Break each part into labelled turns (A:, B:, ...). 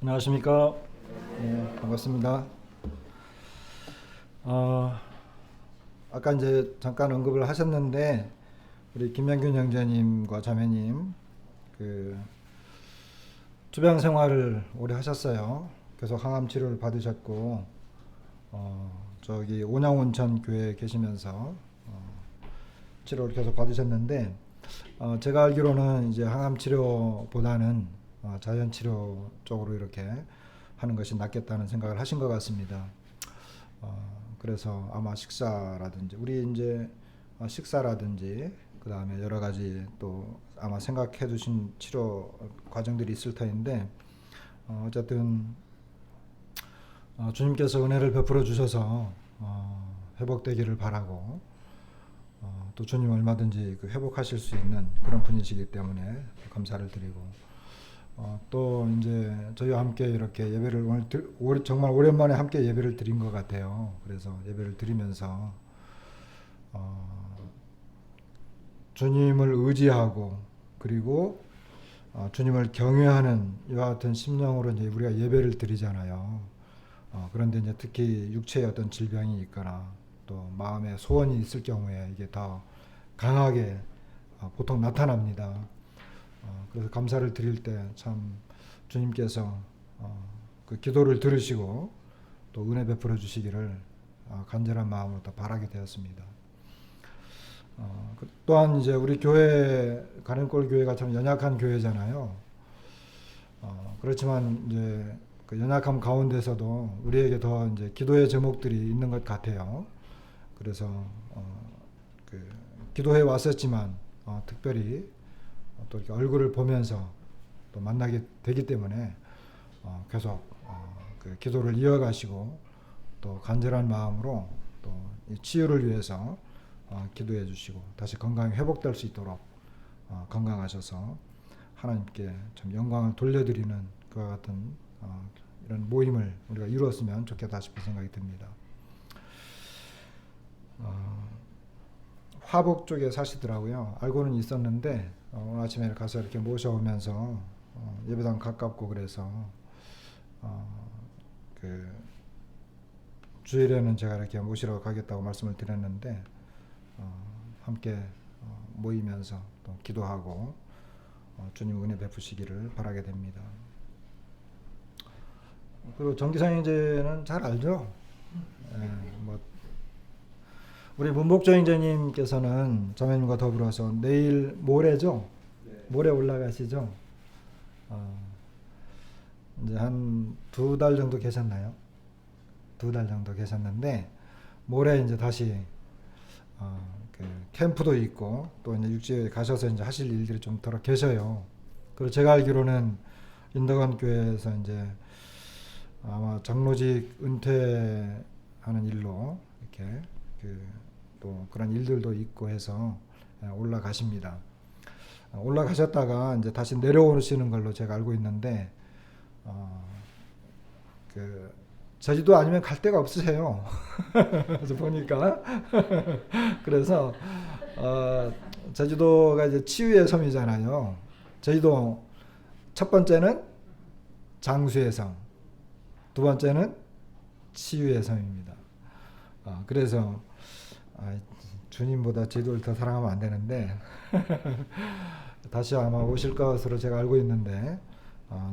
A: 안녕하십니까. 네, 반갑습니다. 어, 아까 이제 잠깐 언급을 하셨는데, 우리 김명균 형제님과 자매님, 그, 주병 생활을 오래 하셨어요. 계속 항암 치료를 받으셨고, 저기 온양온천 교회에 계시면서, 치료를 계속 받으셨는데, 제가 알기로는 이제 항암 치료보다는 자연 치료 쪽으로 이렇게 하는 것이 낫겠다는 생각을 하신 것 같습니다. 그래서 아마 식사라든지 우리 이제 식사라든지 그 다음에 여러 가지 또 아마 생각해 두신 치료 과정들이 있을 터인데 어쨌든 주님께서 은혜를 베풀어 주셔서 회복되기를 바라고 또 주님 얼마든지 그 회복하실 수 있는 그런 분이시기 때문에 감사를 드리고 또 이제 저희와 함께 이렇게 예배를 오늘 정말 오랜만에 함께 예배를 드린 것 같아요. 그래서 예배를 드리면서 주님을 의지하고 그리고 주님을 경외하는 이와 같은 심령으로 이제 우리가 예배를 드리잖아요. 그런데 이제 특히 육체에 어떤 질병이 있거나 또 마음에 소원이 있을 경우에 이게 더 강하게 보통 나타납니다. 그래서 감사를 드릴 때 참 주님께서 그 기도를 들으시고 또 은혜 베풀어 주시기를 간절한 마음으로 또 바라게 되었습니다. 또한 이제 우리 교회 가는골 교회가 참 연약한 교회잖아요. 그렇지만 이제 그 연약함 가운데서도 우리에게 더 이제 기도의 제목들이 있는 것 같아요. 그래서 그 기도해 왔었지만 특별히 또 이렇게 얼굴을 보면서 또 만나게 되기 때문에 계속 그 기도를 이어가시고 또 간절한 마음으로 또 이 치유를 위해서 기도해 주시고 다시 건강이 회복될 수 있도록 건강하셔서 하나님께 참 영광을 돌려드리는 그와 같은 이런 모임을 우리가 이루었으면 좋겠다 싶은 생각이 듭니다. 화북 쪽에 사시더라고요. 알고는 있었는데 오늘 아침에 가서 이렇게 모셔오면서 예배당 가깝고 그래서 그 주일에는 제가 이렇게 모시러 가겠다고 말씀을 드렸는데 함께 모이면서 또 기도하고 주님 은혜 베푸시기를 바라게 됩니다. 그리고 정기상 형제는 잘 알죠? 예, 뭐 우리 문복조 형제님께서는 자매님과 더불어서 내일 모레죠? 모레 올라가시죠? 어, 이제 한 2달 정도 계셨나요? 2달 정도 계셨는데 모레 이제 다시 그 캠프도 있고 또 이제 육지에 가셔서 이제 하실 일들이 좀 더 계셔요. 그리고 제가 알기로는 인덕원 교회에서 이제 아마 장로직 은퇴하는 일로 이렇게 또 그런 일들도 있고 해서 올라가십니다. 올라가셨다가 이제 다시 내려오시는 걸로 제가 알고 있는데 그 제주도 아니면 갈 데가 없으세요. 그래서 보니까 그래서 제주도가 이제 치유의 섬이잖아요. 제주도 첫 번째는 장수의 섬, 두 번째는 치유의 섬입니다. 그래서 주님보다 제주도를 더 사랑하면 안 되는데 다시 아마 오실 것으로 제가 알고 있는데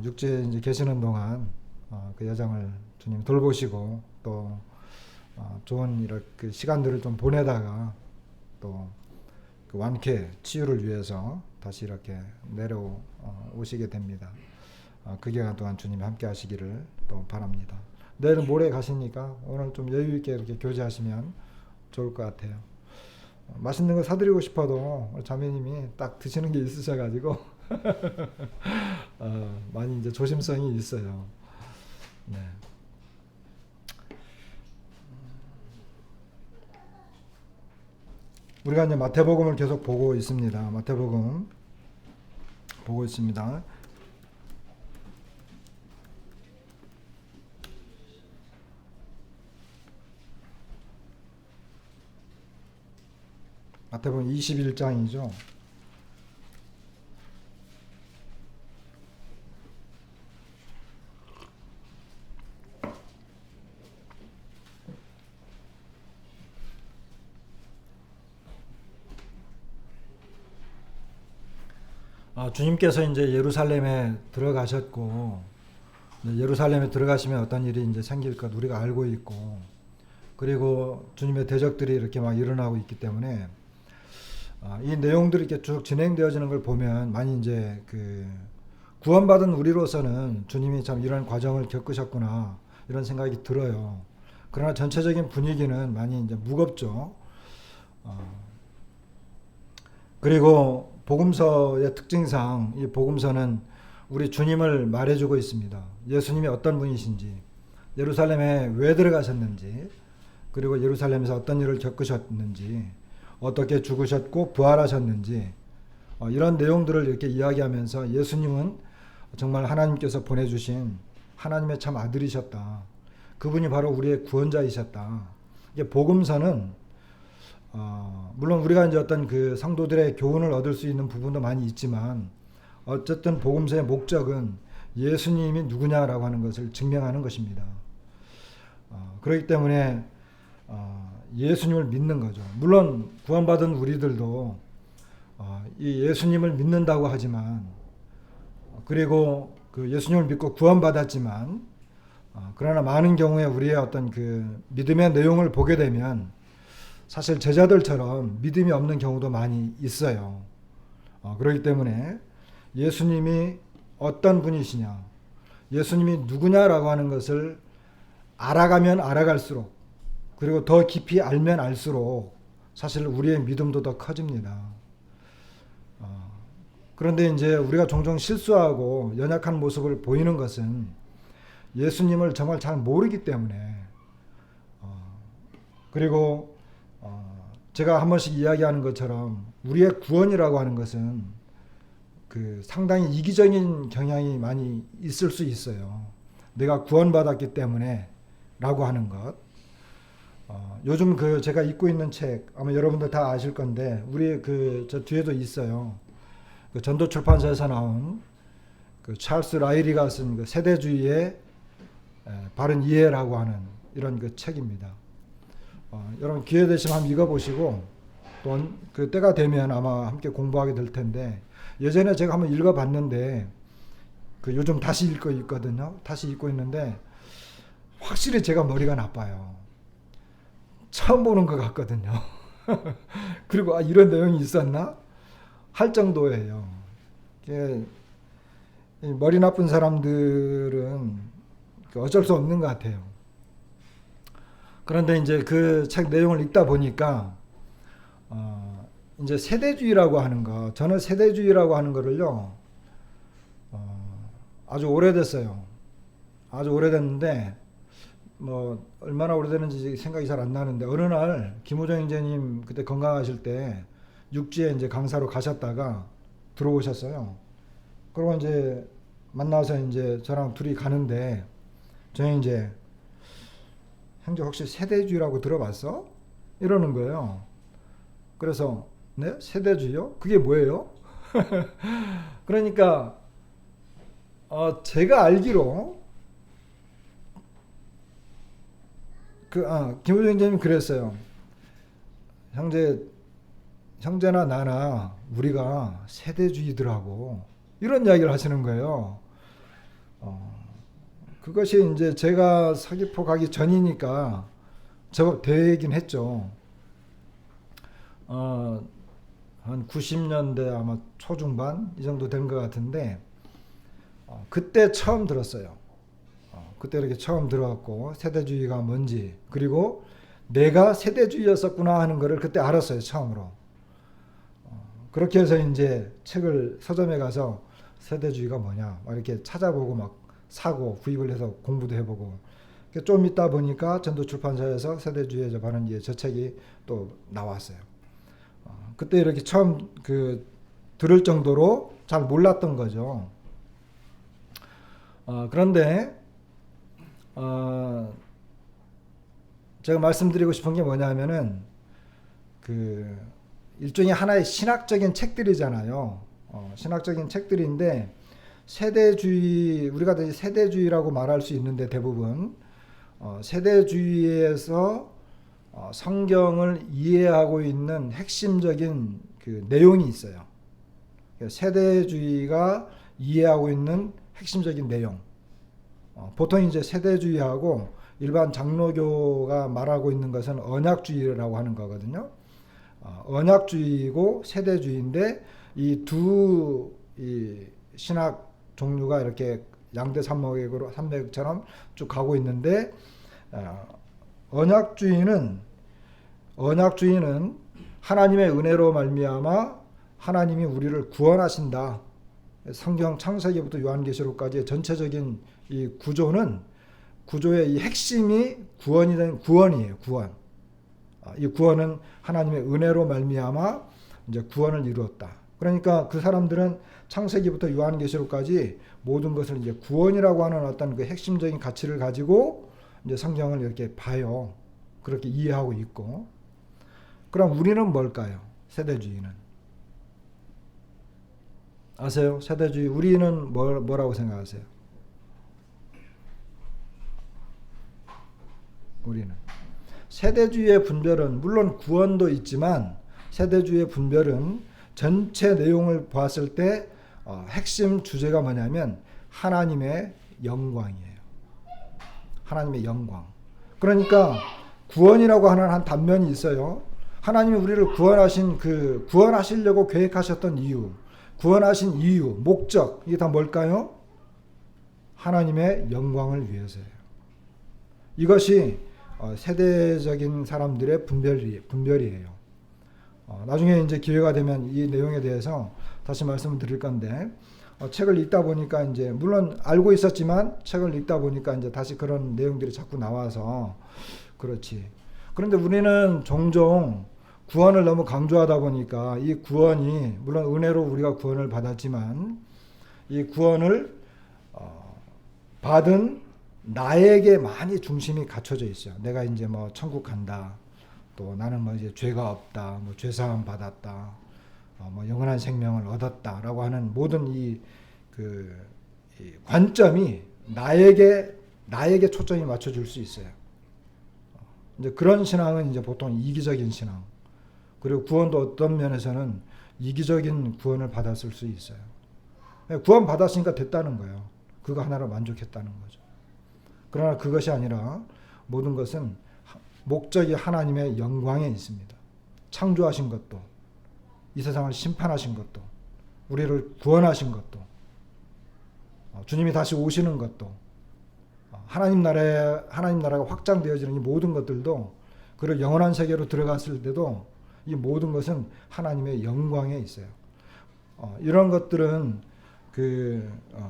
A: 육지에 이제 계시는 동안 그 여정을 주님 돌보시고 또 좋은 이렇게 시간들을 좀 보내다가 또 그 완쾌 치유를 위해서 다시 이렇게 내려오시게 됩니다. 그 기간 동안 주님이 함께 하시기를 또 바랍니다. 내일은 모레 가시니까 오늘 좀 여유 있게 이렇게 교제하시면 좋을 것 같아요. 맛있는 거 사드리고 싶어도 자매님이 딱 드시는 게 있으셔가지고 많이 이제 조심성이 있어요. 네. 우리가 이제 마태복음을 계속 보고 있습니다. 마태복음 보고 있습니다. 마태복음 21장이죠. 주님께서 이제 예루살렘에 들어가셨고, 예루살렘에 들어가시면 어떤 일이 이제 생길 것 우리가 알고 있고, 그리고 주님의 대적들이 이렇게 막 일어나고 있기 때문에 이 내용들이 이렇게 쭉 진행되어지는 걸 보면 많이 이제 그 구원받은 우리로서는 주님이 참 이런 과정을 겪으셨구나 이런 생각이 들어요. 그러나 전체적인 분위기는 많이 이제 무겁죠. 그리고 복음서의 특징상 이 복음서는 우리 주님을 말해주고 있습니다. 예수님이 어떤 분이신지, 예루살렘에 왜 들어가셨는지, 그리고 예루살렘에서 어떤 일을 겪으셨는지, 어떻게 죽으셨고 부활하셨는지, 이런 내용들을 이렇게 이야기하면서 예수님은 정말 하나님께서 보내주신 하나님의 참 아들이셨다. 그분이 바로 우리의 구원자이셨다. 이게 복음서는 물론 우리가 이제 어떤 그 성도들의 교훈을 얻을 수 있는 부분도 많이 있지만 어쨌든 복음서의 목적은 예수님이 누구냐라고 하는 것을 증명하는 것입니다. 그렇기 때문에 예수님을 믿는 거죠. 물론 구원받은 우리들도 이 예수님을 믿는다고 하지만 그리고 그 예수님을 믿고 구원받았지만 그러나 많은 경우에 우리의 어떤 그 믿음의 내용을 보게 되면 사실 제자들처럼 믿음이 없는 경우도 많이 있어요. 그렇기 때문에 예수님이 어떤 분이시냐, 예수님이 누구냐라고 하는 것을 알아가면 알아갈수록 그리고 더 깊이 알면 알수록 사실 우리의 믿음도 더 커집니다. 그런데 이제 우리가 종종 실수하고 연약한 모습을 보이는 것은 예수님을 정말 잘 모르기 때문에 그리고 제가 한 번씩 이야기하는 것처럼 우리의 구원이라고 하는 것은 그 상당히 이기적인 경향이 많이 있을 수 있어요. 내가 구원받았기 때문에 라고 하는 것. 요즘 그 제가 읽고 있는 책 아마 여러분들 다 아실 건데 우리 그 저 뒤에도 있어요. 그 전도 출판사에서 나온 그 찰스 라이리가 쓴 그 세대주의의 바른 이해라고 하는 이런 그 책입니다. 여러분 기회 되시면 한번 읽어보시고 또 그 때가 되면 아마 함께 공부하게 될 텐데 예전에 제가 한번 읽어봤는데 그 요즘 다시 읽고 있거든요. 다시 읽고 있는데 확실히 제가 머리가 나빠요. 처음 보는 것 같거든요. 그리고 이런 내용이 있었나? 할 정도예요. 머리 나쁜 사람들은 어쩔 수 없는 것 같아요. 그런데 이제 그 책 내용을 읽다 보니까 이제 세대주의라고 하는 거, 저는 세대주의라고 하는 거를요 아주 오래됐어요. 아주 오래됐는데 뭐 얼마나 오래됐는지 생각이 잘 안 나는데 어느 날 김호정 형제님 그때 건강하실 때 육지에 이제 강사로 가셨다가 들어오셨어요. 그리고 이제 만나서 이제 저랑 둘이 가는데 저희 이제 형제 혹시 세대주의라고 들어봤어? 이러는 거예요. 그래서 네? 세대주의요? 그게 뭐예요? 그러니까 제가 알기로 김호정 형제님 그랬어요. 형제나 나나 우리가 세대주의더라고 이런 이야기를 하시는 거예요. 그것이 이제 제가 서귀포 가기 전이니까 제법 되긴 했죠. 한 90년대 아마 초중반 이 정도 된 것 같은데 그때 처음 들었어요. 그때 이렇게 처음 들어왔고 세대주의가 뭔지 그리고 내가 세대주의였었구나 하는 거를 그때 알았어요. 처음으로. 그렇게 해서 이제 책을 서점에 가서 세대주의가 뭐냐 막 이렇게 찾아보고 막 사고 구입을 해서 공부도 해보고 좀 있다 보니까 전도출판사에서 세대주의의 바른 이해 저 책이 또 나왔어요. 그때 이렇게 처음 그 들을 정도로 잘 몰랐던 거죠. 그런데 제가 말씀드리고 싶은 게 뭐냐면은 그 일종의 하나의 신학적인 책들이잖아요. 신학적인 책들인데 세대주의 우리가 세대주의라고 말할 수 있는데 대부분 세대주의에서 성경을 이해하고 있는 핵심적인 그 내용이 있어요. 세대주의가 이해하고 있는 핵심적인 내용. 보통 이제 세대주의하고 일반 장로교가 말하고 있는 것은 언약주의라고 하는 거거든요. 언약주의고 세대주의인데 이 두 신학 종류가 이렇게 양대 산맥처럼 쭉 가고 있는데, 언약주의는 하나님의 은혜로 말미암아 하나님이 우리를 구원하신다. 성경 창세기부터 요한계시록까지의 전체적인 이 구조의 이 핵심이 구원이에요. 구원. 이 구원은 하나님의 은혜로 말미암아 이제 구원을 이루었다. 그러니까 그 사람들은 창세기부터 요한계시록까지 모든 것을 이제 구원이라고 하는 어떤 그 핵심적인 가치를 가지고 이제 성경을 이렇게 봐요. 그렇게 이해하고 있고. 그럼 우리는 뭘까요? 세대주의는. 아세요? 세대주의. 우리는 뭐라고 생각하세요? 우리는. 세대주의의 분별은 물론 구원도 있지만 세대주의의 분별은 전체 내용을 보았을 때 핵심 주제가 뭐냐면 하나님의 영광이에요. 하나님의 영광. 그러니까 구원이라고 하는 한 단면이 있어요. 하나님이 우리를 구원하시려고 계획하셨던 이유, 구원하신 이유, 목적, 이게 다 뭘까요? 하나님의 영광을 위해서예요. 이것이 세대적인 사람들의 분별이에요. 나중에 이제 기회가 되면 이 내용에 대해서 다시 말씀을 드릴 건데, 책을 읽다 보니까 이제 물론 알고 있었지만 책을 읽다 보니까 이제 다시 그런 내용들이 자꾸 나와서 그렇지. 그런데 우리는 종종 구원을 너무 강조하다 보니까 이 구원이 물론 은혜로 우리가 구원을 받았지만 이 구원을 받은 나에게 많이 중심이 갖춰져 있어요. 내가 이제 뭐 천국 간다. 또 나는 뭐 이제 죄가 없다. 뭐 죄사함 받았다. 뭐 영원한 생명을 얻었다라고 하는 모든 이 관점이 나에게 초점이 맞춰질 수 있어요. 이제 그런 신앙은 이제 보통 이기적인 신앙. 그리고 구원도 어떤 면에서는 이기적인 구원을 받았을 수 있어요. 구원 받았으니까 됐다는 거예요. 그거 하나로 만족했다는 거죠. 그러나 그것이 아니라 모든 것은 목적이 하나님의 영광에 있습니다. 창조하신 것도, 이 세상을 심판하신 것도, 우리를 구원하신 것도, 주님이 다시 오시는 것도, 하나님 나라가 확장되어지는 이 모든 것들도, 그리고 영원한 세계로 들어갔을 때도 이 모든 것은 하나님의 영광에 있어요. 이런 것들은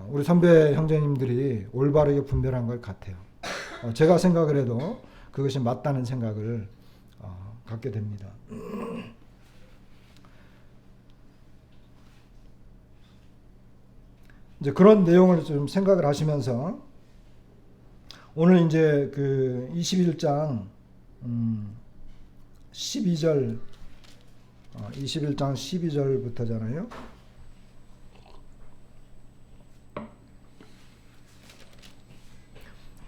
A: 우리 선배 형제님들이 올바르게 분별한 것 같아요. 제가 생각을 해도 그것이 맞다는 생각을 갖게 됩니다. 이제 그런 내용을 좀 생각을 하시면서 오늘 이제 21장 12절 21장 12절부터잖아요.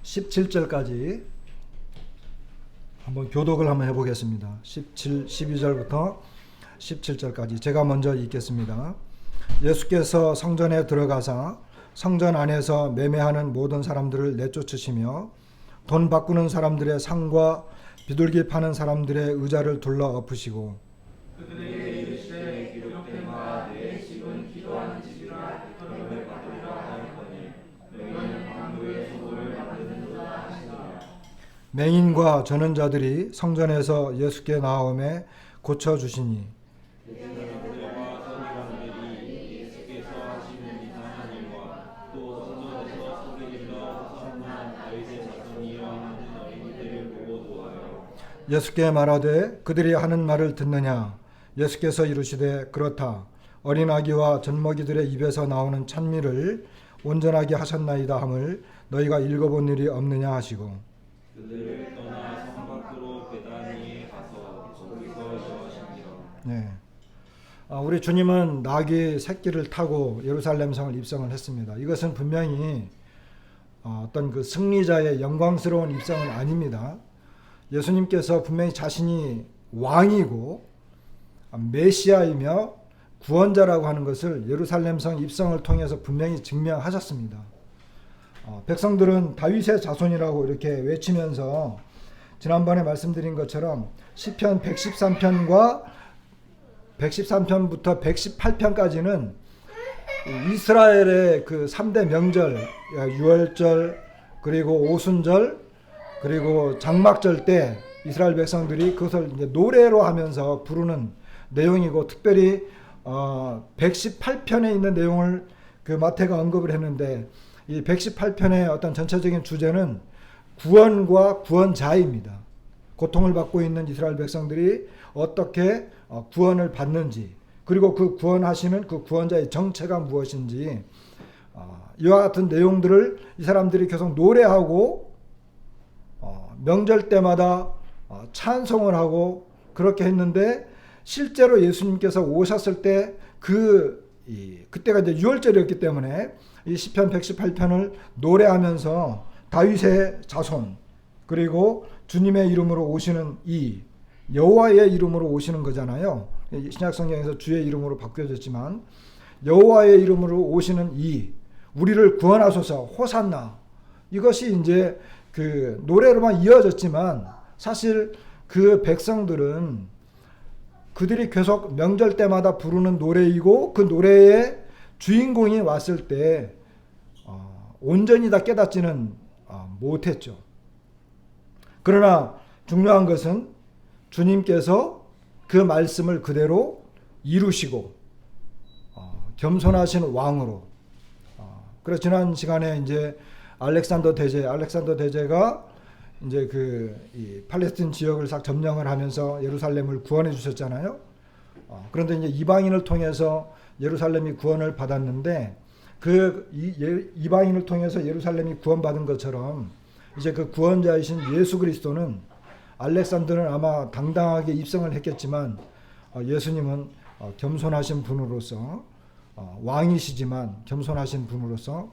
A: 17절까지 한번 교독을 한번 해보겠습니다. 12절부터 17절까지 제가 먼저 읽겠습니다. 예수께서 성전에 들어가사 성전 안에서 매매하는 모든 사람들을 내쫓으시며 돈 바꾸는 사람들의 상과 비둘기 파는 사람들의 의자를 둘러 엎으시고
B: 그들에게 이르시되 기록된 바 내 집은 기도하는 집이라 너희를 받으리라 하였거니 너희는 강도의 소굴을 만드는도다 하시니라.
A: 맹인과 저는 자들이 성전에서 예수께 나오매 고쳐주시니 예수께 말하되 그들이 하는 말을 듣느냐. 예수께서 이르시되 그렇다. 어린 아기와 젖먹이들의 입에서 나오는 찬미를 온전하게 하셨나이다 함을 너희가 읽어본 일이 없느냐 하시고
B: 그들을 떠나 성 밖으로 베다니에 가서 거기서 여하시니라.
A: 네. 우리 주님은 나귀 새끼를 타고 예루살렘 성을 입성을 했습니다. 이것은 분명히 어떤 그 승리자의 영광스러운 입성은 아닙니다. 예수님께서 분명히 자신이 왕이고 메시아이며 구원자라고 하는 것을 예루살렘 성 입성을 통해서 분명히 증명하셨습니다. 백성들은 다윗의 자손이라고 이렇게 외치면서 지난번에 말씀드린 것처럼 시편 113편과 113편부터 118편까지는 이스라엘의 그 3대 명절, 유월절, 그리고 오순절, 그리고 장막절 때 이스라엘 백성들이 그것을 이제 노래로 하면서 부르는 내용이고, 특별히 118편에 있는 내용을 그 마태가 언급을 했는데, 이 118편의 어떤 전체적인 주제는 구원과 구원자입니다. 고통을 받고 있는 이스라엘 백성들이 어떻게 구원을 받는지, 그리고 그 구원하시는 그 구원자의 정체가 무엇인지, 이와 같은 내용들을 이 사람들이 계속 노래하고 명절 때마다 찬송을 하고 그렇게 했는데, 실제로 예수님께서 오셨을 때 그때가 이제 유월절이었기 때문에 이 시편 118편을 노래하면서 다윗의 자손, 그리고 주님의 이름으로 오시는 이 여호와의 이름으로 오시는 거잖아요. 신약 성경에서 주의 이름으로 바뀌어졌지만 여호와의 이름으로 오시는 이 우리를 구원하소서 호산나, 이것이 이제 그 노래로만 이어졌지만, 사실 그 백성들은 그들이 계속 명절 때마다 부르는 노래이고, 그 노래의 주인공이 왔을 때 온전히 다 깨닫지는 못했죠. 그러나 중요한 것은 주님께서 그 말씀을 그대로 이루시고 겸손하신 왕으로, 그래서 지난 시간에 이제 알렉산더 대제가 이제 이 팔레스틴 지역을 싹 점령을 하면서 예루살렘을 구원해 주셨잖아요. 그런데 이제 이방인을 통해서 예루살렘이 구원을 받았는데, 이방인을 통해서 예루살렘이 구원받은 것처럼 이제 그 구원자이신 예수 그리스도는, 알렉산더는 아마 당당하게 입성을 했겠지만 예수님은 겸손하신 분으로서, 왕이시지만 겸손하신 분으로서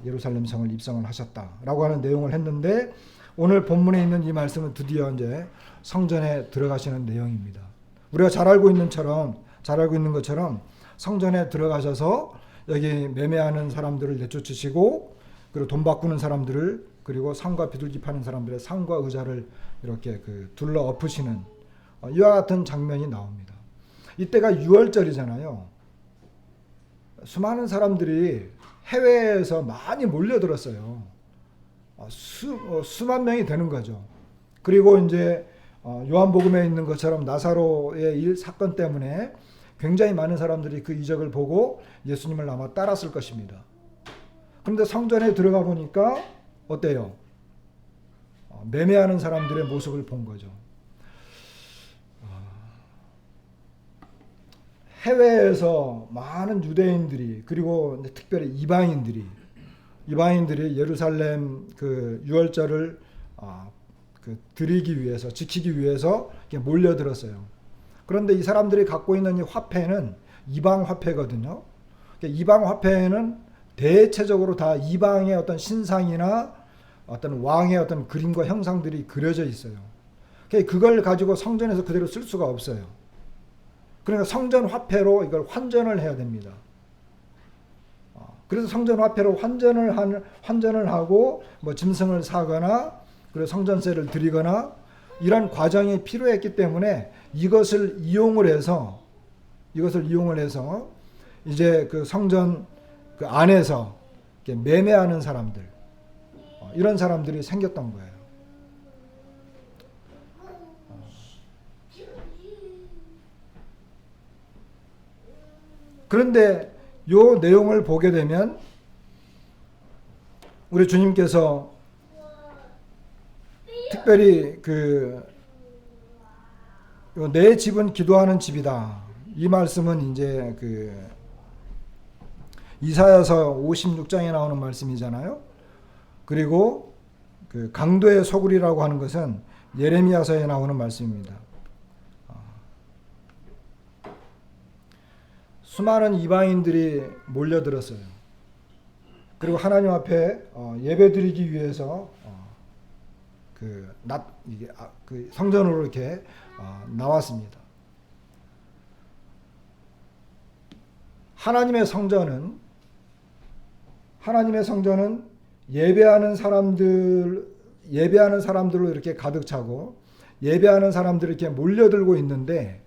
A: 예루살렘 성을 입성을 하셨다라고 하는 내용을 했는데, 오늘 본문에 있는 이 말씀은 드디어 이제 성전에 들어가시는 내용입니다. 우리가 잘 알고 있는 것처럼 성전에 들어가셔서 여기 매매하는 사람들을 내쫓으시고, 그리고 돈 바꾸는 사람들을, 그리고 상과 비둘기 파는 사람들의 상과 의자를 이렇게 둘러 엎으시는 이와 같은 장면이 나옵니다. 이때가 유월절이잖아요. 수많은 사람들이 해외에서 많이 몰려들었어요. 수만 명이 되는 거죠. 그리고 이제 요한복음에 있는 것처럼 나사로의 사건 때문에 굉장히 많은 사람들이 그 이적을 보고 예수님을 아마 따랐을 것입니다. 그런데 성전에 들어가 보니까 어때요? 매매하는 사람들의 모습을 본 거죠. 해외에서 많은 유대인들이, 그리고 특별히 이방인들이 예루살렘 그 유월절을 드리기 위해서, 지키기 위해서 몰려들었어요. 그런데 이 사람들이 갖고 있는 이 화폐는 이방 화폐거든요. 이방 화폐에는 대체적으로 다 이방의 어떤 신상이나 어떤 왕의 어떤 그림과 형상들이 그려져 있어요. 그걸 가지고 성전에서 그대로 쓸 수가 없어요. 그러니까 성전 화폐로 이걸 환전을 해야 됩니다. 그래서 성전 화폐로 환전을 하고 뭐 짐승을 사거나, 그리고 성전세를 드리거나, 이런 과정이 필요했기 때문에 이것을 이용을 해서 이제 그 성전 그 안에서 매매하는 사람들, 이런 사람들이 생겼던 거예요. 그런데 이 내용을 보게 되면 우리 주님께서 특별히 내 집은 기도하는 집이다, 이 말씀은 이제 이사야서 56장에 나오는 말씀이잖아요. 그리고 강도의 소굴이라고 하는 것은 예레미야서에 나오는 말씀입니다. 수많은 이방인들이 몰려들었어요. 그리고 하나님 앞에 예배드리기 위해서 성전으로 이렇게 나왔습니다. 하나님의 성전은 예배하는 사람들로 이렇게 가득 차고 예배하는 사람들이 이렇게 몰려들고 있는데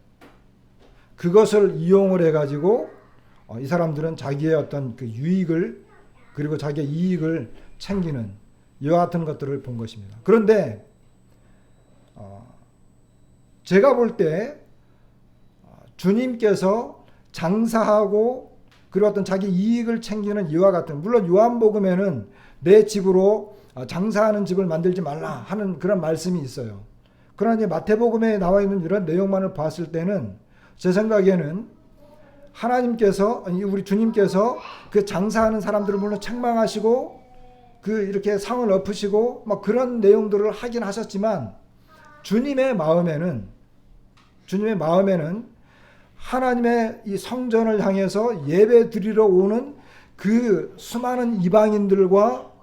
A: 그것을 이용을 해가지고 이 사람들은 자기의 어떤 그 유익을 그리고 자기의 이익을 챙기는 이와 같은 것들을 본 것입니다. 그런데 제가 볼 때 주님께서 장사하고 그리고 어떤 자기 이익을 챙기는 이와 같은, 물론 요한복음에는 내 집으로 장사하는 집을 만들지 말라 하는 그런 말씀이 있어요. 그러나 이제 마태복음에 나와 있는 이런 내용만을 봤을 때는 제 생각에는 우리 주님께서 그 장사하는 사람들을 물론 책망하시고 그 이렇게 상을 엎으시고 막 그런 내용들을 하긴 하셨지만 주님의 마음에는 하나님의 이 성전을 향해서 예배 드리러 오는 그 수많은 이방인들과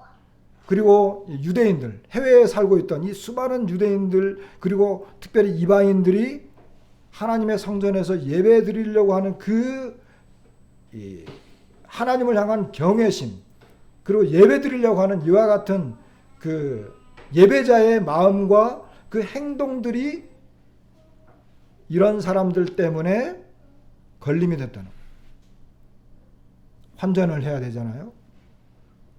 A: 그리고 유대인들, 해외에 살고 있던 이 수많은 유대인들 그리고 특별히 이방인들이 하나님의 성전에서 예배 드리려고 하는 그 하나님을 향한 경외심 그리고 예배 드리려고 하는 이와 같은 그 예배자의 마음과 그 행동들이 이런 사람들 때문에 걸림이 됐다는 거예요. 환전을 해야 되잖아요.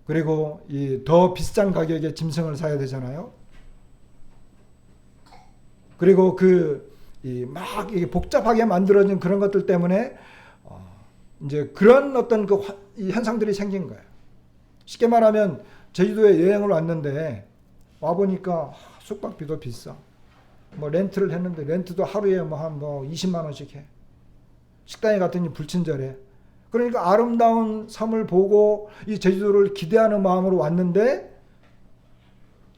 A: 그리고 이 더 비싼 가격의 짐승을 사야 되잖아요. 그리고 막 복잡하게 만들어진 그런 것들 때문에 이제 그런 어떤 이 현상들이 생긴 거예요. 쉽게 말하면 제주도에 여행을 왔는데 와 보니까 숙박비도 비싸. 뭐 렌트를 했는데 렌트도 하루에 한 20만 원씩 해. 식당에 갔더니 불친절해. 그러니까 아름다운 섬을 보고 이 제주도를 기대하는 마음으로 왔는데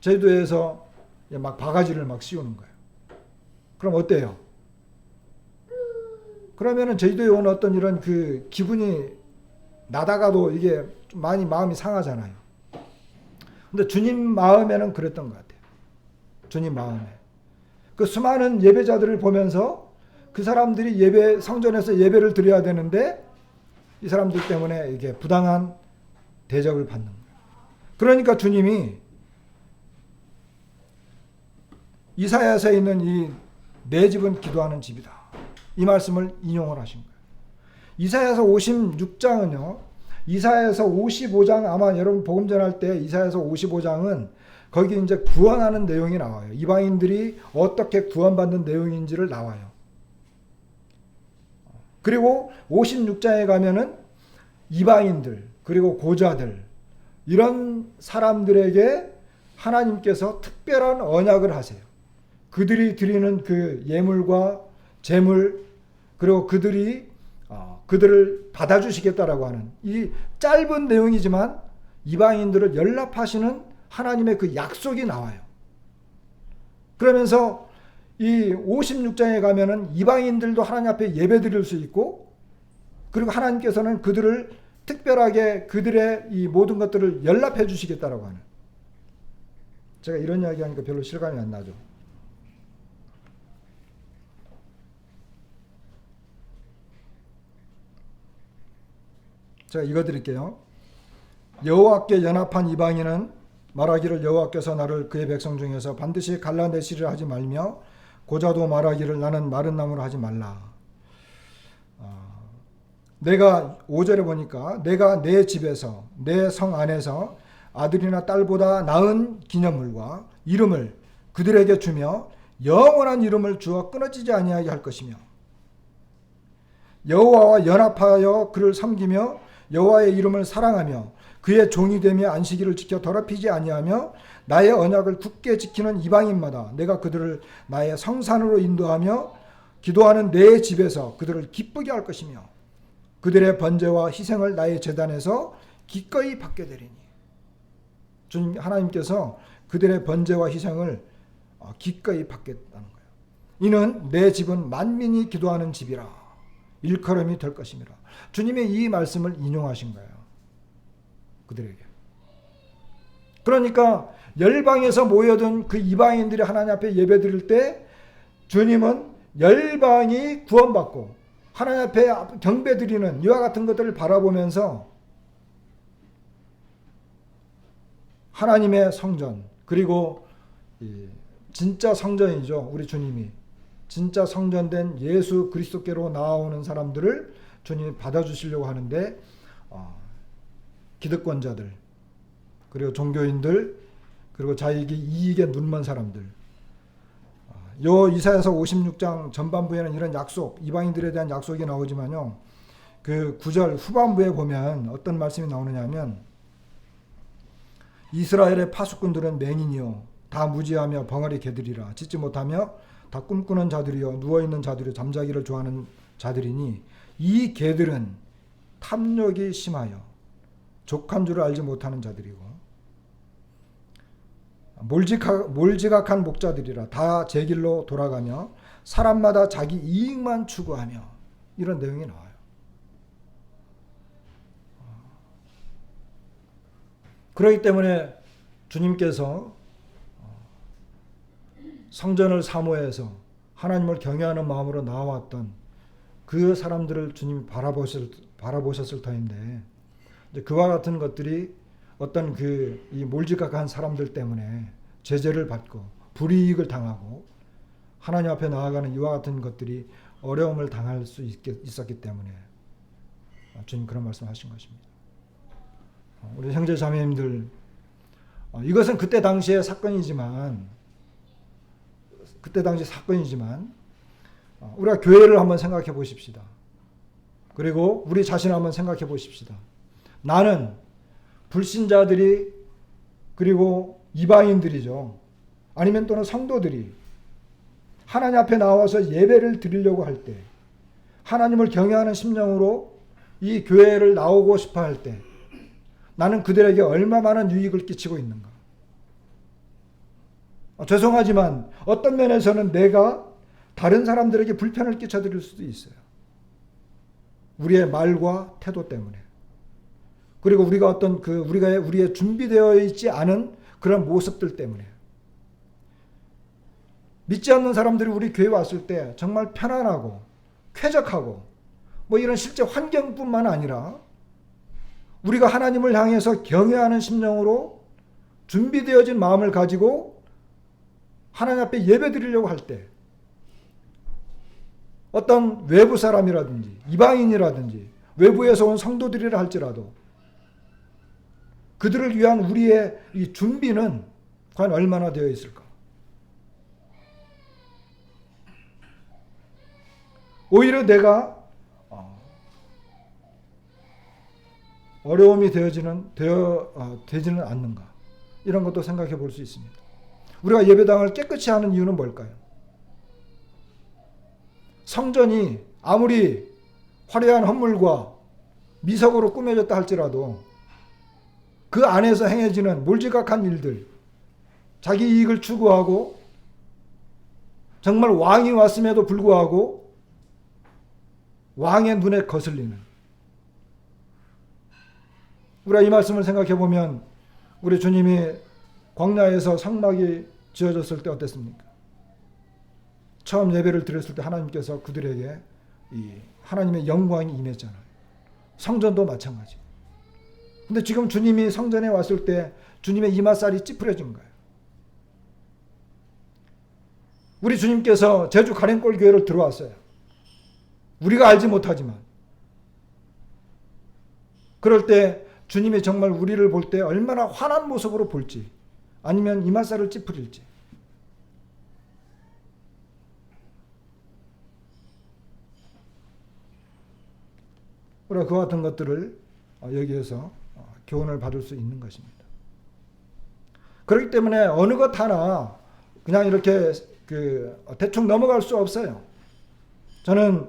A: 제주도에서 막 바가지를 막 씌우는 거예요. 그럼 어때요? 그러면은 제주도에 온 어떤 이런 그 기분이 나다가도 이게 좀 많이 마음이 상하잖아요. 근데 주님 마음에는 그랬던 것 같아요. 주님 마음에. 그 수많은 예배자들을 보면서 그 사람들이 성전에서 예배를 드려야 되는데 이 사람들 때문에 이게 부당한 대접을 받는 거예요. 그러니까 주님이 이사야서에 있는 이 내 집은 기도하는 집이다. 이 말씀을 인용을 하신 거예요. 이사야서 56장은요. 이사야서 55장 아마 여러분 복음 전할 때 이사야서 55장은 거기 이제 구원하는 내용이 나와요. 이방인들이 어떻게 구원받는 내용인지를 나와요. 그리고 56장에 가면은 이방인들 그리고 고자들 이런 사람들에게 하나님께서 특별한 언약을 하세요. 그들이 드리는 그 예물과 제물 그리고 그들을 받아주시겠다라고 하는 이 짧은 내용이지만 이방인들을 연락하시는 하나님의 그 약속이 나와요. 그러면서 이 56장에 가면은 이방인들도 하나님 앞에 예배 드릴 수 있고 그리고 하나님께서는 그들을 특별하게 그들의 이 모든 것들을 연락해 주시겠다라고 하는, 제가 이런 이야기 하니까 별로 실감이 안 나죠. 제가 읽어드릴게요. 여호와께 연합한 이방인은 말하기를 여호와께서 나를 그의 백성 중에서 반드시 갈라내시리라 하지 말며 고자도 말하기를 나는 마른 나무라 하지 말라. 내가 5절에 보니까 내가 내 집에서 내 성 안에서 아들이나 딸보다 나은 기념물과 이름을 그들에게 주며 영원한 이름을 주어 끊어지지 아니하게 할 것이며 여호와와 연합하여 그를 섬기며 여호와의 이름을 사랑하며 그의 종이 되며 안식일을 지켜 더럽히지 아니하며 나의 언약을 굳게 지키는 이방인마다 내가 그들을 나의 성산으로 인도하며 기도하는 내 집에서 그들을 기쁘게 할 것이며 그들의 번제와 희생을 나의 제단에서 기꺼이 받게 되리니. 주님 하나님께서 그들의 번제와 희생을 기꺼이 받겠다는 거예요. 이는 내 집은 만민이 기도하는 집이라 일컬음이 될 것이니라. 주님의 이 말씀을 인용하신 거예요. 그들에게. 그러니까 열방에서 모여든 그 이방인들이 하나님 앞에 예배드릴 때 주님은 열방이 구원받고 하나님 앞에 경배드리는 이와 같은 것들을 바라보면서 하나님의 성전, 그리고 진짜 성전이죠. 우리 주님이 진짜 성전된 예수 그리스도께로 나아오는 사람들을 주님이 받아주시려고 하는데 기득권자들, 그리고 종교인들, 그리고 자기 이익에 눈먼 사람들, 요 이사야서 56장 전반부에는 이런 약속, 이방인들에 대한 약속이 나오지만요, 그 9절 후반부에 보면 어떤 말씀이 나오느냐면, 이스라엘의 파수꾼들은 맹인이요 다 무지하며 벙어리 개들이라, 짖지 못하며 다 꿈꾸는 자들이요 누워있는 자들이요 잠자기를 좋아하는 자들이니 이 개들은 탐욕이 심하여 족한 줄을 알지 못하는 자들이고 몰지각한 목자들이라, 다 제 길로 돌아가며 사람마다 자기 이익만 추구하며, 이런 내용이 나와요. 그렇기 때문에 주님께서 성전을 사모해서 하나님을 경외하는 마음으로 나와왔던 그 사람들을 주님이 바라보셨을 터인데, 그와 같은 것들이 어떤 이 몰지각한 사람들 때문에 제재를 받고 불이익을 당하고 하나님 앞에 나아가는 이와 같은 것들이 어려움을 당할 수 있었기 때문에 주님 그런 말씀하신 것입니다. 우리 형제 자매님들, 이것은 그때 당시 사건이지만 우리가 교회를 한번 생각해 보십시다. 그리고 우리 자신을 한번 생각해 보십시다. 나는 불신자들이, 그리고 이방인들이죠, 아니면 또는 성도들이 하나님 앞에 나와서 예배를 드리려고 할 때, 하나님을 경외하는 심령으로 이 교회를 나오고 싶어 할 때, 나는 그들에게 얼마 많은 유익을 끼치고 있는가. 죄송하지만 어떤 면에서는 내가 다른 사람들에게 불편을 끼쳐드릴 수도 있어요. 우리의 말과 태도 때문에. 그리고 우리가 우리의 준비되어 있지 않은 그런 모습들 때문에. 믿지 않는 사람들이 우리 교회에 왔을 때 정말 편안하고 쾌적하고 이런 실제 환경뿐만 아니라 우리가 하나님을 향해서 경외하는 심령으로 준비되어진 마음을 가지고 하나님 앞에 예배 드리려고 할 때, 어떤 외부 사람이라든지 이방인이라든지 외부에서 온 성도들이라 할지라도 그들을 위한 우리의 이 준비는 과연 얼마나 되어 있을까? 오히려 내가 어려움이 되지는 않는가? 이런 것도 생각해 볼 수 있습니다. 우리가 예배당을 깨끗이 하는 이유는 뭘까요? 성전이 아무리 화려한 헌물과 미석으로 꾸며졌다 할지라도 그 안에서 행해지는 몰지각한 일들, 자기 이익을 추구하고 정말 왕이 왔음에도 불구하고 왕의 눈에 거슬리는, 우리가 이 말씀을 생각해 보면 우리 주님이 광야에서 성막이 지어졌을 때 어땠습니까? 처음 예배를 드렸을 때 하나님께서 그들에게 이 하나님의 영광이 임했잖아요. 성전도 마찬가지. 근데 지금 주님이 성전에 왔을 때 주님의 이마살이 찌푸려진 거예요. 우리 주님께서 제주 가랭골 교회를 들어왔어요. 우리가 알지 못하지만. 그럴 때 주님이 정말 우리를 볼 때 얼마나 환한 모습으로 볼지, 아니면 이마살을 찌푸릴지. 우리가 그와 같은 것들을 여기에서 교훈을 받을 수 있는 것입니다. 그렇기 때문에 어느 것 하나 그냥 이렇게 대충 넘어갈 수 없어요. 저는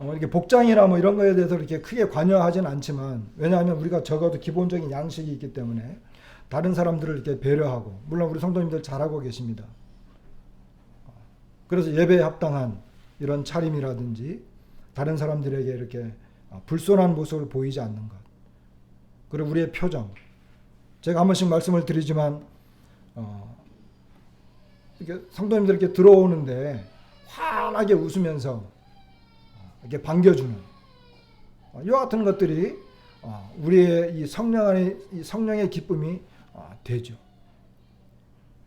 A: 이렇게 복장이나 이런 거에 대해서 이렇게 크게 관여하진 않지만, 왜냐하면 우리가 적어도 기본적인 양식이 있기 때문에 다른 사람들을 이렇게 배려하고, 물론 우리 성도님들 잘하고 계십니다. 그래서 예배에 합당한 이런 차림이라든지 다른 사람들에게 이렇게 불손한 모습을 보이지 않는 것, 그리고 우리의 표정. 제가 한 번씩 말씀을 드리지만 이렇게 성도님들 이렇게 들어오는데 환하게 웃으면서 이렇게 반겨주는 이와 같은 것들이 우리의 이 성령의 기쁨이 되죠.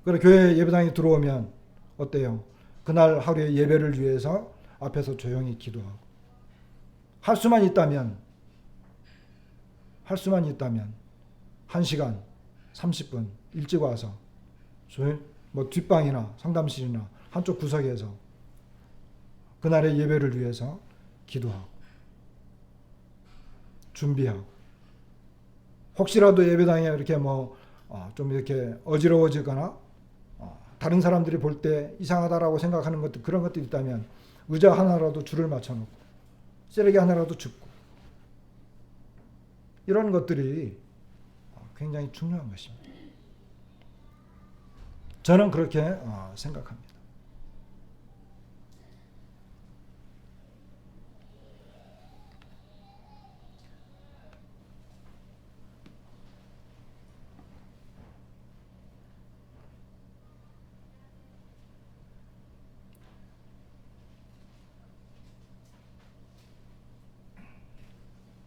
A: 그리고 교회 예배당에 들어오면 어때요? 그날 하루의 예배를 위해서 앞에서 조용히 기도하고 할 수만 있다면 1시간 30분 일찍 와서 뭐 뒷방이나 상담실이나 한쪽 구석에서 그날의 예배를 위해서 기도하고 준비하고 혹시라도 예배당에 이렇게 좀 이렇게 어지러워지거나 다른 사람들이 볼 때 이상하다라고 생각하는 것들 그런 것들이 있다면 의자 하나라도 줄을 맞춰놓고 쓰레기 하나라도 줍고 이런 것들이 굉장히 중요한 것입니다. 저는 그렇게 생각합니다.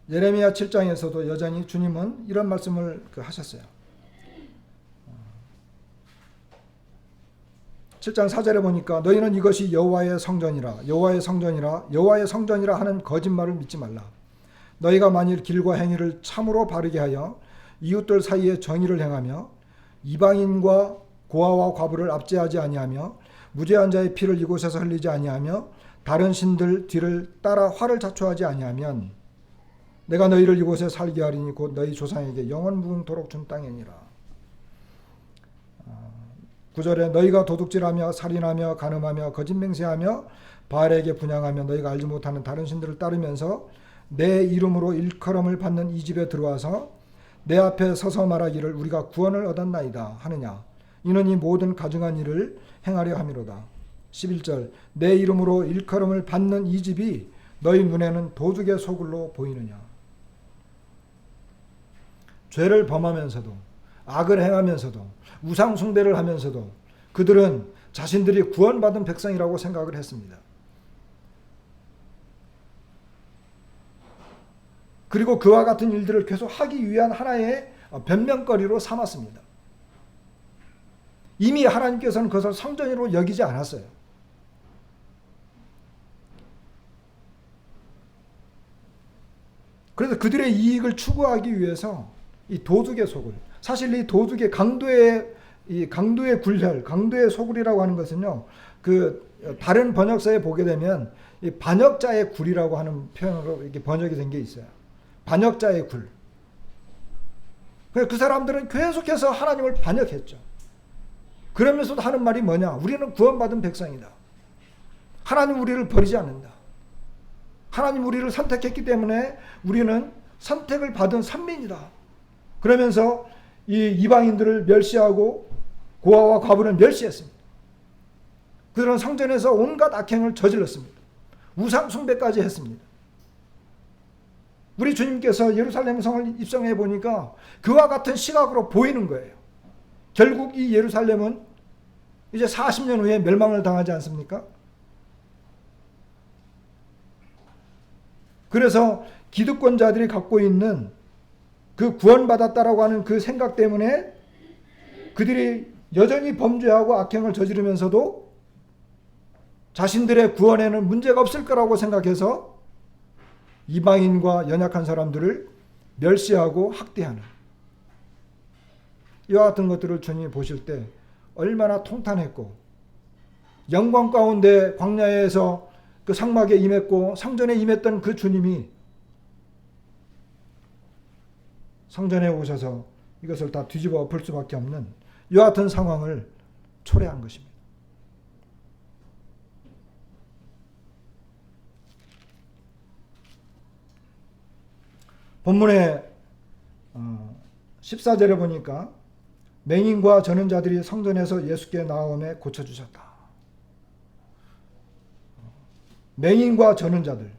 A: 예레미야 7장에서도 여전히 주님은 이런 말씀을 하셨어요. 7장 4절에 보니까 너희는 이것이 여호와의 성전이라 여호와의 성전이라 여호와의 성전이라 하는 거짓말을 믿지 말라. 너희가 만일 길과 행위를 참으로 바르게 하여 이웃들 사이에 정의를 행하며 이방인과 고아와 과부를 압제하지 아니하며 무죄한 자의 피를 이곳에서 흘리지 아니하며 다른 신들 뒤를 따라 화를 자초하지 아니하면 내가 너희를 이곳에 살게 하리니 곧 너희 조상에게 영원 무궁토록 준 땅이니라. 9절에 너희가 도둑질하며 살인하며 간음하며 거짓 맹세하며 바알에게 분향하며 너희가 알지 못하는 다른 신들을 따르면서 내 이름으로 일컬음을 받는 이 집에 들어와서 내 앞에 서서 말하기를 우리가 구원을 얻었나이다 하느냐. 이는 이 모든 가증한 일을 행하려 함이로다. 11절 내 이름으로 일컬음을 받는 이 집이 너희 눈에는 도둑의 소굴로 보이느냐. 죄를 범하면서도 악을 행하면서도 우상 숭배를 하면서도 그들은 자신들이 구원받은 백성이라고 생각을 했습니다. 그리고 그와 같은 일들을 계속 하기 위한 하나의 변명거리로 삼았습니다. 이미 하나님께서는 그것을 성전으로 여기지 않았어요. 그래서 그들의 이익을 추구하기 위해서 이 도둑의 소굴, 사실 이 도둑의 강도의 굴혈, 강도의 소굴이라고 하는 것은요, 그 다른 번역서에 보게 되면 이 반역자의 굴이라고 하는 표현으로 이렇게 번역이 된 게 있어요. 반역자의 굴. 그 사람들은 계속해서 하나님을 반역했죠. 그러면서도 하는 말이 뭐냐? 우리는 구원받은 백성이다. 하나님 우리를 버리지 않는다. 하나님 우리를 선택했기 때문에 우리는 선택을 받은 선민이다. 그러면서 이 이방인들을 멸시하고 고아와 과부를 멸시했습니다. 그들은 성전에서 온갖 악행을 저질렀습니다. 우상 숭배까지 했습니다. 우리 주님께서 예루살렘 성을 입성해 보니까 그와 같은 시각으로 보이는 거예요. 결국 이 예루살렘은 이제 40년 후에 멸망을 당하지 않습니까? 그래서 기득권자들이 갖고 있는 그 구원받았다라고 하는 그 생각 때문에 그들이 여전히 범죄하고 악행을 저지르면서도 자신들의 구원에는 문제가 없을 거라고 생각해서 이방인과 연약한 사람들을 멸시하고 학대하는 이와 같은 것들을 주님이 보실 때 얼마나 통탄했고 영광 가운데 광야에서 그 상막에 임했고 성전에 임했던 그 주님이 성전에 오셔서 이것을 다 뒤집어 엎을 수밖에 없는 이와 같은 상황을 초래한 것입니다. 본문의 14절에 보니까 맹인과 저는 자들이 성전에서 예수께 나오매 고쳐주셨다. 맹인과 저는 자들.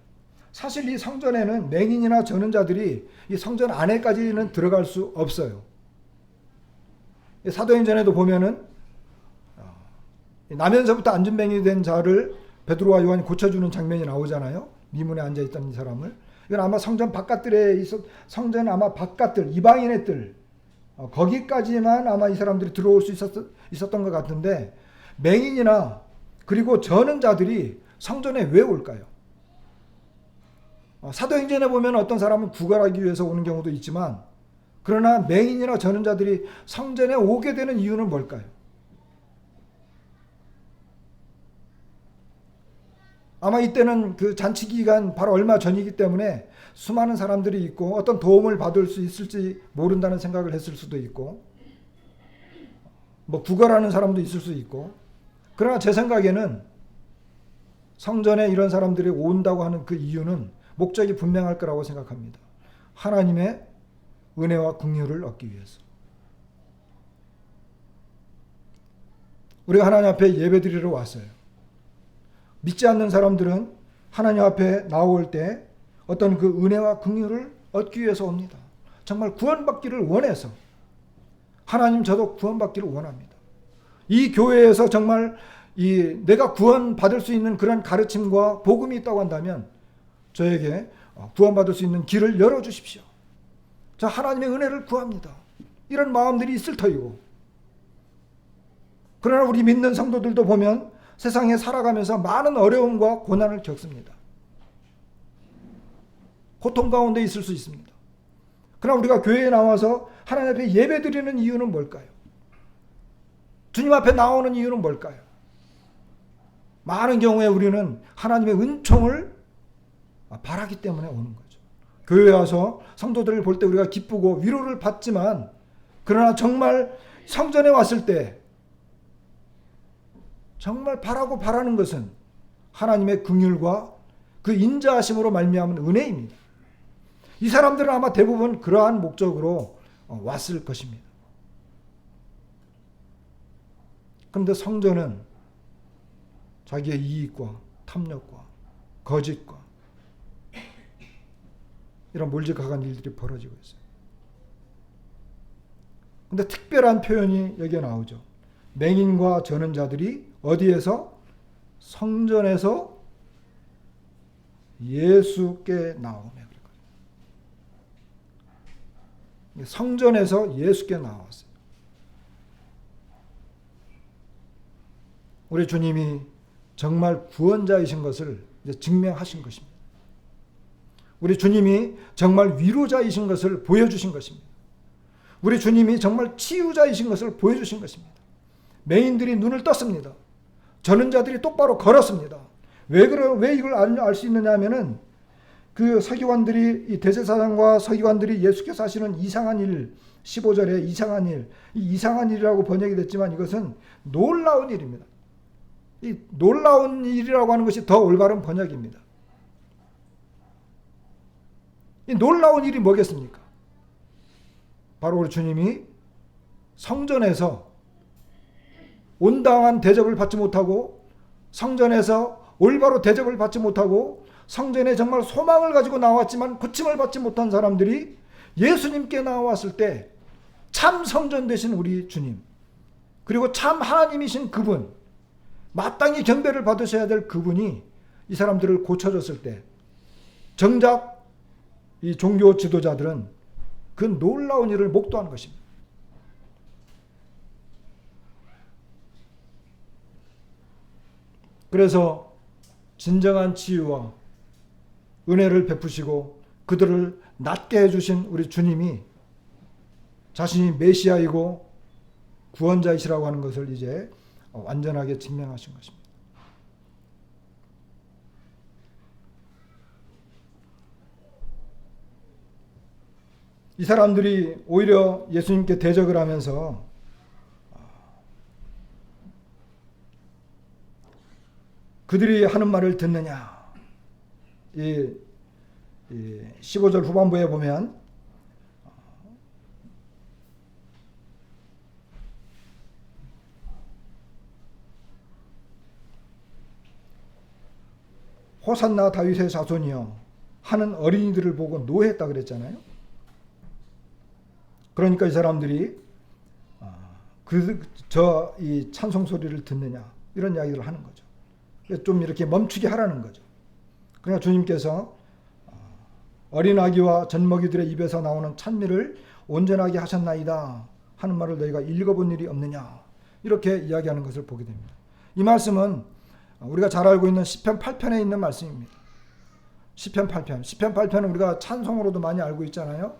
A: 사실 이 성전에는 맹인이나 저는 자들이 이 성전 안에까지는 들어갈 수 없어요. 사도행전에도 보면은 나면서부터 안진뱅이 된 자를 베드로와 요한이 고쳐주는 장면이 나오잖아요. 미문에 앉아있던 이 사람을. 이건 아마 성전 바깥들에 성전 아마 바깥들, 이방인의 뜰, 거기까지만 아마 이 사람들이 들어올 수 있었던 것 같은데, 맹인이나 그리고 저는 자들이 성전에 왜 올까요? 사도행전에 보면 어떤 사람은 구걸하기 위해서 오는 경우도 있지만, 그러나 맹인이나 저는 자들이 성전에 오게 되는 이유는 뭘까요? 아마 이때는 그 잔치 기간 바로 얼마 전이기 때문에 수많은 사람들이 있고 어떤 도움을 받을 수 있을지 모른다는 생각을 했을 수도 있고, 뭐 구걸하는 사람도 있을 수 있고, 그러나 제 생각에는 성전에 이런 사람들이 온다고 하는 그 이유는 목적이 분명할 거라고 생각합니다. 하나님의 은혜와 긍휼을 얻기 위해서. 우리가 하나님 앞에 예배드리러 왔어요. 믿지 않는 사람들은 하나님 앞에 나올 때 어떤 그 은혜와 긍휼을 얻기 위해서 옵니다. 정말 구원받기를 원해서. 하나님, 저도 구원받기를 원합니다. 이 교회에서 정말 내가 구원받을 수 있는 그런 가르침과 복음이 있다고 한다면 저에게 구원받을 수 있는 길을 열어주십시오. 저 하나님의 은혜를 구합니다. 이런 마음들이 있을 터이고, 그러나 우리 믿는 성도들도 보면 세상에 살아가면서 많은 어려움과 고난을 겪습니다. 고통 가운데 있을 수 있습니다. 그러나 우리가 교회에 나와서 하나님 앞에 예배드리는 이유는 뭘까요? 주님 앞에 나오는 이유는 뭘까요? 많은 경우에 우리는 하나님의 은총을 바라기 때문에 오는 거죠. 교회에 와서 성도들을 볼 때 우리가 기쁘고 위로를 받지만, 그러나 정말 성전에 왔을 때 정말 바라는 것은 하나님의 긍휼과 그 인자하심으로 말미암은 은혜입니다. 이 사람들은 아마 대부분 그러한 목적으로 왔을 것입니다. 그런데 성전은 자기의 이익과 탐욕과 거짓과 이런 몰직하간 일들이 벌어지고 있어요. 그런데 특별한 표현이 여기에 나오죠. 맹인과 저는 자들이 어디에서? 성전에서 예수께 나오며. 성전에서 예수께 나왔어요. 우리 주님이 정말 구원자이신 것을 이제 증명하신 것입니다. 우리 주님이 정말 위로자이신 것을 보여주신 것입니다. 우리 주님이 정말 치유자이신 것을 보여주신 것입니다. 맹인들이 눈을 떴습니다. 저는 자들이 똑바로 걸었습니다. 왜 이걸 알 수 있느냐 하면은 그 서기관들이, 이 대제사장과 서기관들이 예수께서 하시는 이상한 일, 15절에 이상한 일, 이 이상한 일이라고 번역이 됐지만 이것은 놀라운 일입니다. 이 놀라운 일이라고 하는 것이 더 올바른 번역입니다. 이 놀라운 일이 뭐겠습니까? 바로 우리 주님이 성전에서 온당한 대접을 받지 못하고, 성전에서 올바로 대접을 받지 못하고, 성전에 정말 소망을 가지고 나왔지만 고침을 받지 못한 사람들이 예수님께 나왔을 때 참 성전 되신 우리 주님, 그리고 참 하나님이신 그분, 마땅히 경배를 받으셔야 될 그분이 이 사람들을 고쳐줬을 때, 정작 이 종교 지도자들은 그 놀라운 일을 목도한 것입니다. 그래서 진정한 치유와 은혜를 베푸시고 그들을 낫게 해주신 우리 주님이 자신이 메시아이고 구원자이시라고 하는 것을 이제 완전하게 증명하신 것입니다. 이 사람들이 오히려 예수님께 대적을 하면서 그들이 하는 말을 듣느냐. 이 15절 후반부에 보면 호산나 다윗의 자손이여 하는 어린이들을 보고 노했다 그랬잖아요. 그러니까 이 사람들이 이 찬송 소리를 듣느냐 이런 이야기를 하는 거죠. 좀 이렇게 멈추게 하라는 거죠. 그러니까 주님께서 어린 아기와 젖먹이들의 입에서 나오는 찬미를 온전하게 하셨나이다 하는 말을 너희가 읽어본 일이 없느냐, 이렇게 이야기하는 것을 보게 됩니다. 이 말씀은 우리가 잘 알고 있는 시편 8편에 있는 말씀입니다. 시편 8편. 우리가 찬송으로도 많이 알고 있잖아요.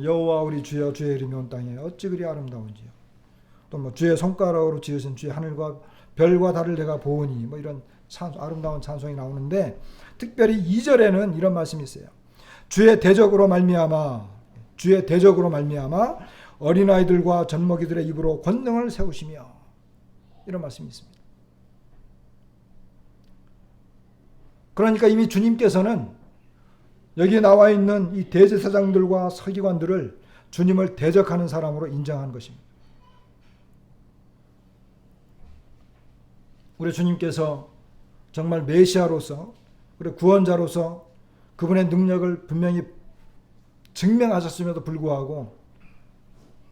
A: 여호와 우리 주여, 주의 이름이 온 땅에 어찌 그리 아름다운지요. 또 뭐 주의 손가락으로 지으신 주의 하늘과 별과 달을 내가 보으니, 뭐 이런 아름다운 찬송이 나오는데, 특별히 2절에는 이런 말씀이 있어요. 주의 대적으로 말미암아 어린아이들과 젖먹이들의 입으로 권능을 세우시며, 이런 말씀이 있습니다. 그러니까 이미 주님께서는 여기에 나와 있는 이 대제사장들과 서기관들을 주님을 대적하는 사람으로 인정한 것입니다. 우리 주님께서 정말 메시아로서, 그리고 구원자로서 그분의 능력을 분명히 증명하셨음에도 불구하고,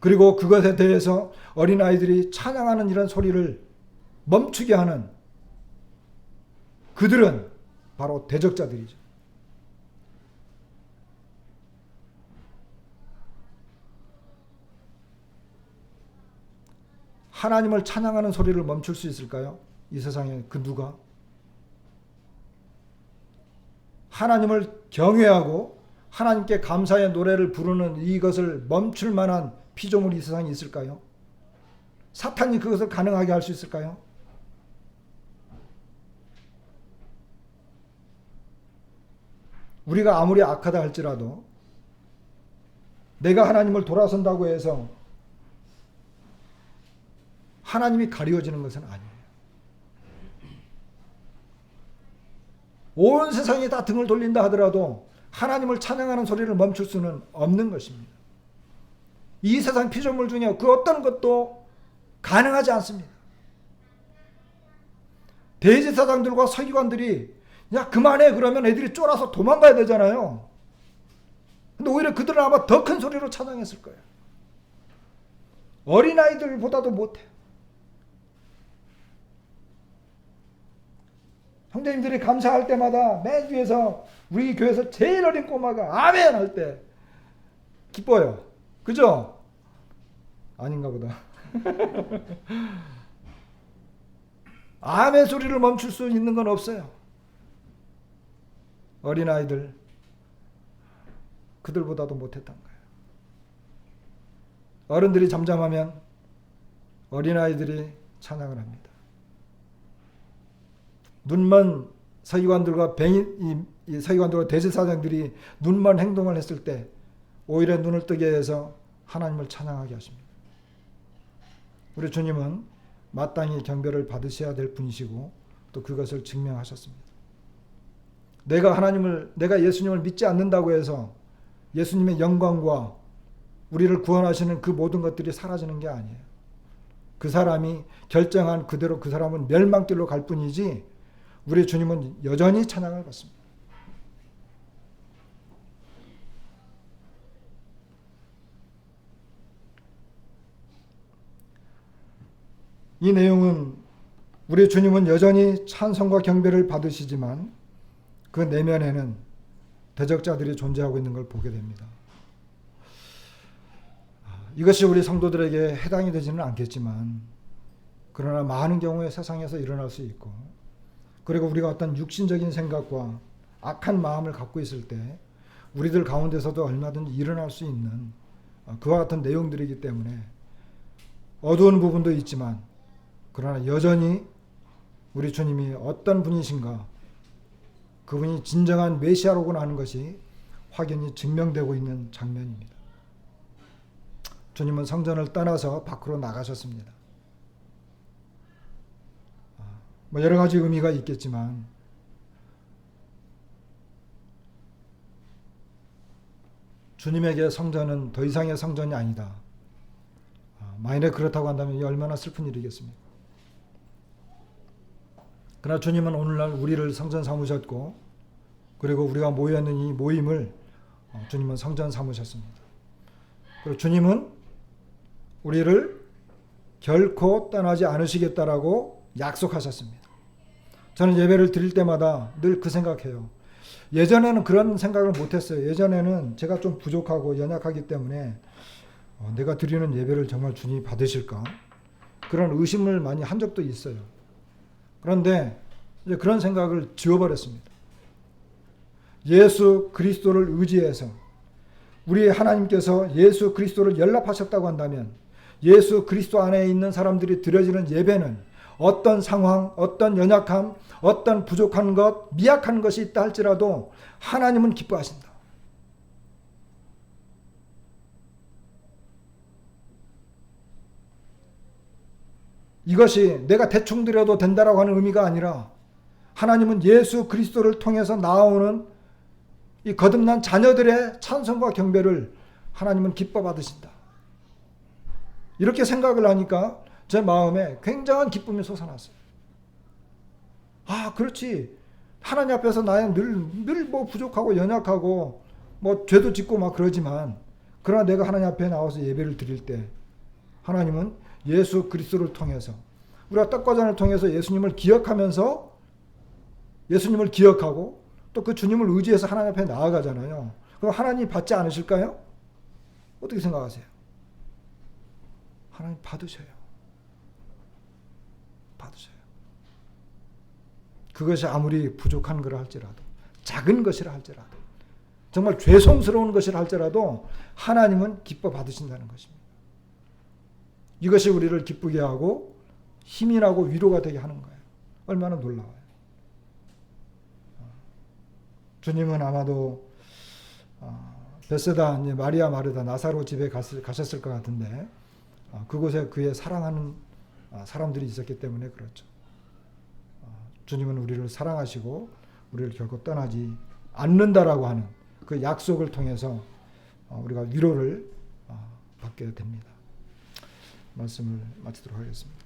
A: 그리고 그것에 대해서 어린아이들이 찬양하는 이런 소리를 멈추게 하는 그들은 바로 대적자들이죠. 하나님을 찬양하는 소리를 멈출 수 있을까요? 이 세상에 그 누가? 하나님을 경외하고 하나님께 감사의 노래를 부르는 이것을 멈출 만한 피조물이 이 세상에 있을까요? 사탄이 그것을 가능하게 할 수 있을까요? 우리가 아무리 악하다 할지라도 내가 하나님을 돌아선다고 해서 하나님이 가리워지는 것은 아니에요. 온 세상이 다 등을 돌린다 하더라도 하나님을 찬양하는 소리를 멈출 수는 없는 것입니다. 이 세상 피조물 중에 그 어떤 것도 가능하지 않습니다. 대제사장들과 서기관들이 야 그만해 그러면 애들이 쫄아서 도망가야 되잖아요. 근데 오히려 그들은 아마 더 큰 소리로 찬양했을 거예요. 어린아이들보다도 못해. 형제님들이 감사할 때마다 맨 뒤에서 우리 교회에서 제일 어린 꼬마가 아멘 할 때 기뻐요. 그죠? 아닌가 보다. 아멘 소리를 멈출 수 있는 건 없어요. 어린아이들 그들보다도 못했던 거예요. 어른들이 잠잠하면 어린아이들이 찬양을 합니다. 눈먼 서기관들과 서기관들과 대제사장들이 눈먼 행동을 했을 때 오히려 눈을 뜨게 해서 하나님을 찬양하게 하십니다. 우리 주님은 마땅히 경배를 받으셔야 될 분이시고 또 그것을 증명하셨습니다. 내가 예수님을 믿지 않는다고 해서 예수님의 영광과 우리를 구원하시는 그 모든 것들이 사라지는 게 아니에요. 그 사람이 결정한 그대로 그 사람은 멸망길로 갈 뿐이지 우리 주님은 여전히 찬양을 받습니다. 이 내용은 우리 주님은 여전히 찬송과 경배를 받으시지만 그 내면에는 대적자들이 존재하고 있는 걸 보게 됩니다. 이것이 우리 성도들에게 해당이 되지는 않겠지만 그러나 많은 경우에 세상에서 일어날 수 있고, 그리고 우리가 어떤 육신적인 생각과 악한 마음을 갖고 있을 때 우리들 가운데서도 얼마든지 일어날 수 있는 그와 같은 내용들이기 때문에 어두운 부분도 있지만 그러나 여전히 우리 주님이 어떤 분이신가, 그분이 진정한 메시아로구나 하는 것이 확연히 증명되고 있는 장면입니다. 주님은 성전을 떠나서 밖으로 나가셨습니다. 여러 가지 의미가 있겠지만 주님에게 성전은 더 이상의 성전이 아니다. 만일에 그렇다고 한다면 이 얼마나 슬픈 일이겠습니까? 그러나 주님은 오늘날 우리를 성전 삼으셨고, 그리고 우리가 모여있는 이 모임을 주님은 성전 삼으셨습니다. 그리고 주님은 우리를 결코 떠나지 않으시겠다라고 약속하셨습니다. 저는 예배를 드릴 때마다 늘 그 생각해요. 예전에는 그런 생각을 못했어요. 예전에는 제가 좀 부족하고 연약하기 때문에 내가 드리는 예배를 정말 주님이 받으실까? 그런 의심을 많이 한 적도 있어요. 그런데 이제 그런 생각을 지워버렸습니다. 예수 그리스도를 의지해서 우리 하나님께서 예수 그리스도를 연락하셨다고 한다면 예수 그리스도 안에 있는 사람들이 드려지는 예배는 어떤 상황, 어떤 연약함, 어떤 부족한 것, 미약한 것이 있다 할지라도 하나님은 기뻐하신다. 이것이 내가 대충 드려도 된다라고 하는 의미가 아니라 하나님은 예수 그리스도를 통해서 나오는 이 거듭난 자녀들의 찬송과 경배를 하나님은 기뻐 받으신다. 이렇게 생각을 하니까 제 마음에 굉장한 기쁨이 솟아났어요. 아, 그렇지. 하나님 앞에서 나는 늘 뭐 부족하고 연약하고 뭐 죄도 짓고 막 그러지만 그러나 내가 하나님 앞에 나와서 예배를 드릴 때 하나님은 예수 그리스도를 통해서 우리가 떡과잔을 통해서 예수님을 기억하면서 예수님을 기억하고 또 그 주님을 의지해서 하나님 앞에 나아가잖아요. 그럼 하나님 받지 않으실까요? 어떻게 생각하세요? 하나님 받으셔요. 받으셔요. 그것이 아무리 부족한 거라 할지라도 작은 것이라 할지라도 정말 죄송스러운 것이라 할지라도 하나님은 기뻐 받으신다는 것입니다. 이것이 우리를 기쁘게 하고 힘이 나고 위로가 되게 하는 거예요. 얼마나 놀라워요. 주님은 아마도 베세다 마리아 마르다 나사로 집에 가셨을 것 같은데 그곳에 그의 사랑하는 사람들이 있었기 때문에 그렇죠. 주님은 우리를 사랑하시고 우리를 결코 떠나지 않는다라고 하는 그 약속을 통해서 우리가 위로를 받게 됩니다. 말씀을 마치도록 하겠습니다.